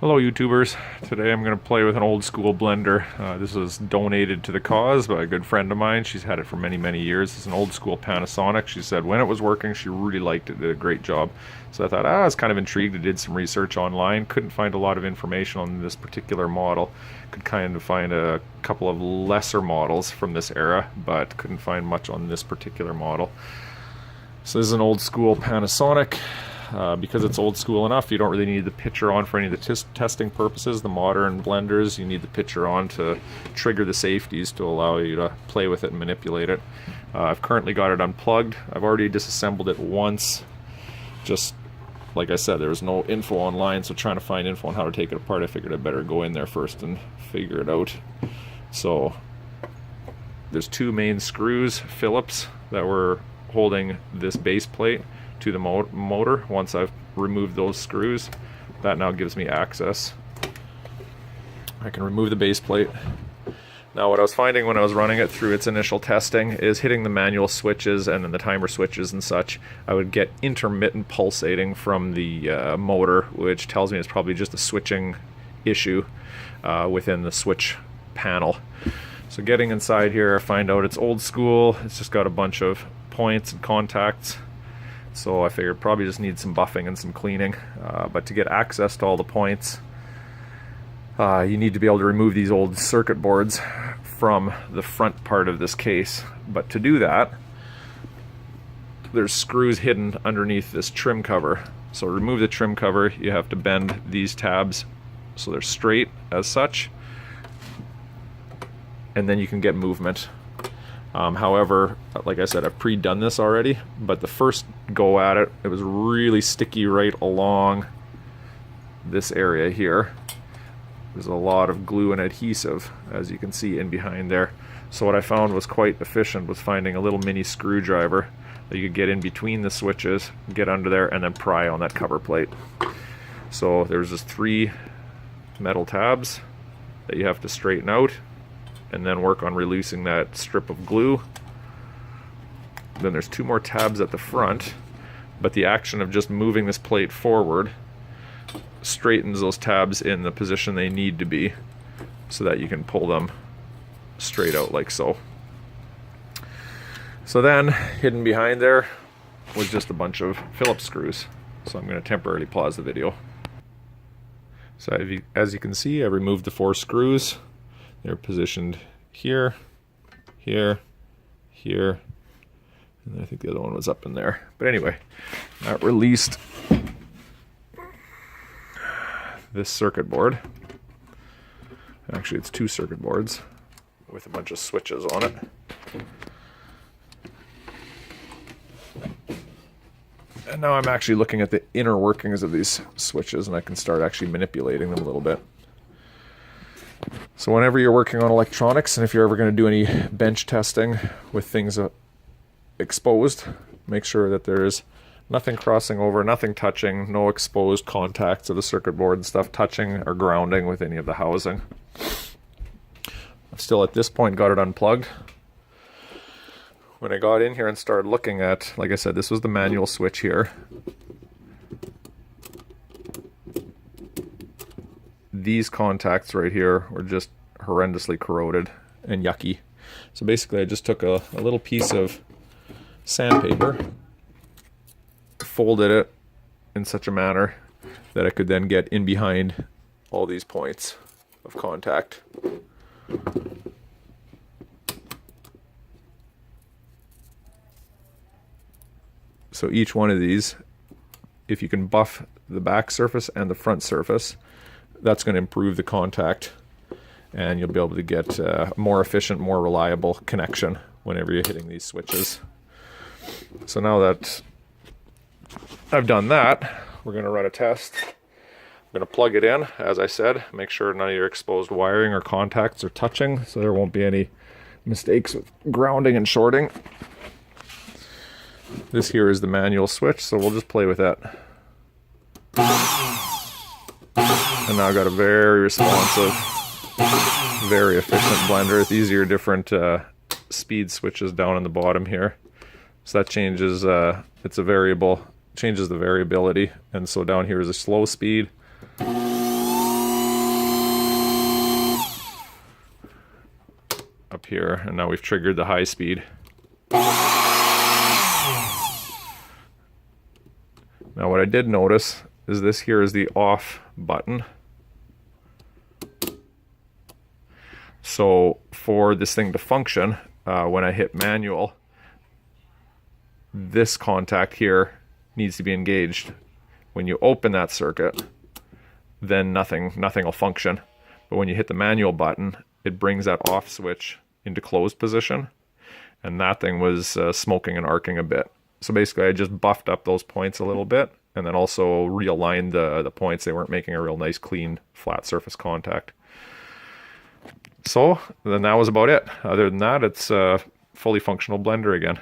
Hello YouTubers. Today I'm going to play with an old school blender. This was donated to the cause by a good friend of mine. She's had it for many years. It's an old school Panasonic. She said when it was working she really liked it, did a great job. So I thought, I was kind of intrigued. I did some research online. Couldn't find a lot of information on this particular model. Could kind of find a couple of lesser models from this era, but couldn't find much on this particular model. So this is an old school Panasonic. Because it's old school enough, you don't really need the picture on for any of the testing purposes. The modern blenders, you need the picture on to trigger the safeties to allow you to play with it and manipulate it. I've currently got it unplugged. I've already disassembled it once. Just like I said, there was no info online, so trying to find info on how to take it apart, I figured I'd better go in there first and figure it out. So there's two main screws, Phillips, that were holding this base plate to the motor. Once I've removed those screws, that now gives me access. I can remove the base plate. Now what I was finding when I was running it through its initial testing is hitting the manual switches and then the timer switches and such, I would get intermittent pulsating from the motor, which tells me it's probably just a switching issue within the switch panel. So getting inside here, I find out it's old school. It's just got a bunch of points and contacts. So I figured probably just need some buffing and some cleaning. But to get access to all the points, you need to be able to remove these old circuit boards from the front part of this case. But to do that, there's screws hidden underneath this trim cover. So to remove the trim cover, you have to bend these tabs so they're straight as such, and then you can get movement. However, like I said, I've pre-done this already, but the first go at it, it was really sticky right along this area here. There's a lot of glue and adhesive, as you can see in behind there. So what I found was quite efficient was finding a little mini screwdriver that you could get in between the switches, get under there, and then pry on that cover plate. So there's just 3 metal tabs that you have to straighten out, and then work on releasing that strip of glue. Then there's 2 more tabs at the front, but the action of just moving this plate forward straightens those tabs in the position they need to be so that you can pull them straight out like so. So then hidden behind there was just a bunch of Phillips screws. So I'm going to temporarily pause the video. So as you can see, I removed the 4 screws. They're positioned here, here, here, and I think the other one was up in there. But anyway, that released this circuit board. Actually, it's 2 circuit boards with a bunch of switches on it. And now I'm actually looking at the inner workings of these switches, and I can start actually manipulating them a little bit. So whenever you're working on electronics, and if you're ever going to do any bench testing with things exposed, make sure that there's nothing crossing over, nothing touching, no exposed contacts of the circuit board and stuff touching or grounding with any of the housing. I've still at this point got it unplugged. When I got in here and started looking at, like I said, this was the manual switch here. These contacts right here were just horrendously corroded and yucky. So basically I just took a little piece of sandpaper, folded it in such a manner that I could then get in behind all these points of contact. So each one of these, if you can buff the back surface and the front surface, that's going to improve the contact, and you'll be able to get a more efficient, more reliable connection whenever you're hitting these switches. So now that I've done that, we're going to run a test. I'm going to plug it in, as I said, make sure none of your exposed wiring or contacts are touching, so there won't be any mistakes with grounding and shorting. This here is the manual switch, so we'll just play with that. And now I've got a very responsive, very efficient blender. These are your different speed switches down in the bottom here. So that changes, it's a variable, changes the variability. And so down here is a slow speed. And up here, and now we've triggered the high speed. Now what I did notice is this here is the off button. So for this thing to function, when I hit manual, this contact here needs to be engaged. When you open that circuit, then nothing will function. But when you hit the manual button, it brings that off switch into closed position, and that thing was smoking and arcing a bit. So basically I just buffed up those points a little bit, and then also realigned the points. They weren't making a real nice clean flat surface contact. So then that was about it. Other than that, it's a fully functional blender again.